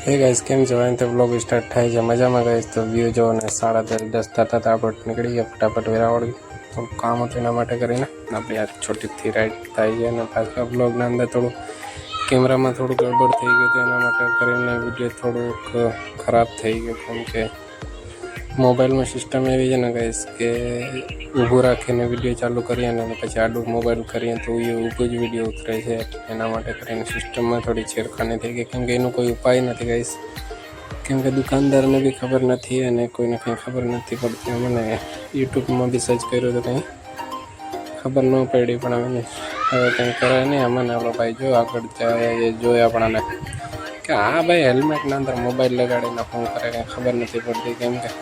hey guys केम जो है तो व्लॉग स्टार्ट થાય છે મજામાં ગાइस તો વ્યૂ જો ને 10:30 થતા આપણે નીકળી ગયા ફટાફટ વેરાવળ થોડું કામ હતું એના માટે કરીને આપણે આ છોટીથી રાઈડ થાય છે અને પાછા વ્લોગના અંદર થોડું કેમેરામાં થોડું ગડબડ થઈ ગયું તો એના માટે કરીને વિડિયો થોડુંક ખરાબ થઈ ગયો કેમ કે મોબાઈલમાં સિસ્ટમ એવી છે ને ગાइस કે ઊભું રાખીને વિડિયો ચાલુ કરીએ અને પછી આડું મોબાઈલ કરીએ તો એ ઊભું જ વિડિયો ઉતરે છે એના માટે કરીને સિસ્ટમમાં થોડી છેડખાની થઈ ગઈ કેમ કે એનો કોઈ ઉપાય નથી ગાइस કેમ કે દુકાનદારને બી ખબર નથી અને કોઈને કંઈ ખબર નથી પડતી મને યુટ્યુબમાં બી સર્ચ કર્યું તો કંઈ ખબર ન પડી પણ હવે કંઈ કરાય નહીં અમને આપણો ભાઈ જો આગળ જાય એ જોયા આપણાને કે હા ભાઈ હેલ્મેટના અંદર મોબાઈલ લગાડીને ફોન કરે કંઈ ખબર નથી પડતી કેમ કે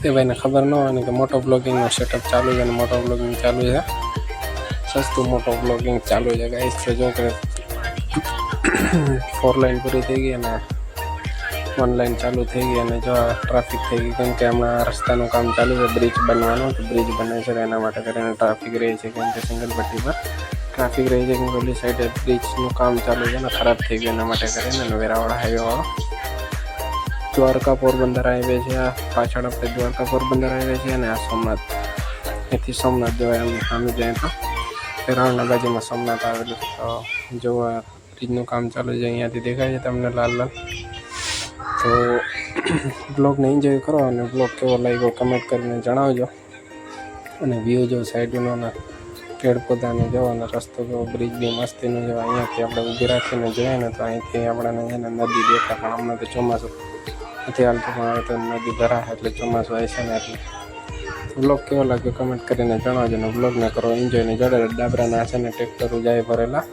એ ભાઈને ખબર ન હોય ને કે મોટો બ્લોગિંગનો સેટઅપ ચાલુ છે અને મોટો બ્લોગિંગ ચાલુ છે સસ્તું મોટો બ્લોગિંગ ચાલુ છે ગાઈસ તો જો કે 4 લાઈન પૂરી થઈ ગઈ અને 1 લાઈન ચાલુ થઈ ગઈ અને જો ટ્રાફિક થઈ ગઈ કેમ કે હમણાં રસ્તાનું કામ ચાલુ છે બ્રિજ બનવાનું તો બ્રિજ બને છે એના માટે કરીને ટ્રાફિક રહે છે કેમ કે સિંગલ પટ્ટી પર ટ્રાફિક રહી છે કેમ કે ઓલી સાઈડે બ્રિજનું કામ ચાલુ છે ને ખરાબ થઈ ગયું એના માટે કરીને વેરાવળ હાઈવેવાળો દ્વારકા પોરબંદર હાઈવે છે આ પાછળ આપણે દ્વારકા પોરબંદર હાઈવે છે અને આ સોમનાથ એથી સોમનાથ જવાય આમ સામે જાય તો વેરાવળના બાજુમાં સોમનાથ આવેલું તો જો બ્રિજનું કામ ચાલુ છે અહીંયાથી દેખાય છે તમને લાલ લાલ તો બ્લોગને એન્જોય કરો અને બ્લોગ કેવો લાગ્યો કમેન્ટ કરીને જણાવજો અને વ્યૂ જો સાઈડનો ને પેડ પૌધાને જો અને રસ્તો જો બ્રિજ બી મસ્તીનો જો અહીંયાથી આપણે ઊભી રાખીને જોઈએ ને તો અહીંથી આપણને છે ને નદી દેખાય પણ હમણાં તો ચોમાસું નથી હાલતું પણ હવે તો નદી ભરાય એટલે ચોમાસું આવે છે ને એટલે બ્લોગ કેવો લાગ્યો કમેન્ટ કરીને જણાવજો ને બ્લોગને કરો એન્જોય ને જોડે ડાબરાના છે ને ટ્રેક્ટરો જાય ભરેલા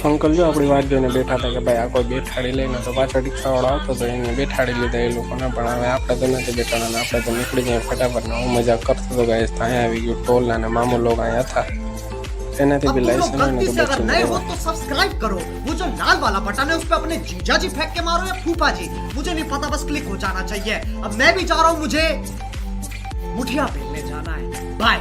અંકલ જો આપણી વાત જોઈને બેઠા હતા કે ભાઈ આ કોઈ બેઠાડી લઈને તો પાછળ રિક્ષાવાળો આવતો તો એને બેઠાડી લીધા એ લોકોને પણ હવે આપણે તો નથી બેઠાડા ને આપણે તો નીકળી જઈએ ફટાફટ હું મજાક કરતો હતો ગાઈસ અહીંયા આવી ગયું ટોલ અને મામુ લોકો અહીંયા હતા એનાથી બી લાइसेंस હોય ને તો બચી नए हो तो सब्सक्राइब करो वो जो लाल वाला बटन है उस पे अपने जीजा जी फेंक के मारो या फूफा जी मुझे नहीं पता बस क्लिक हो जाना चाहिए अब मैं भी जा रहा हूँ मुझे मुठिया पेलने जाना है बाय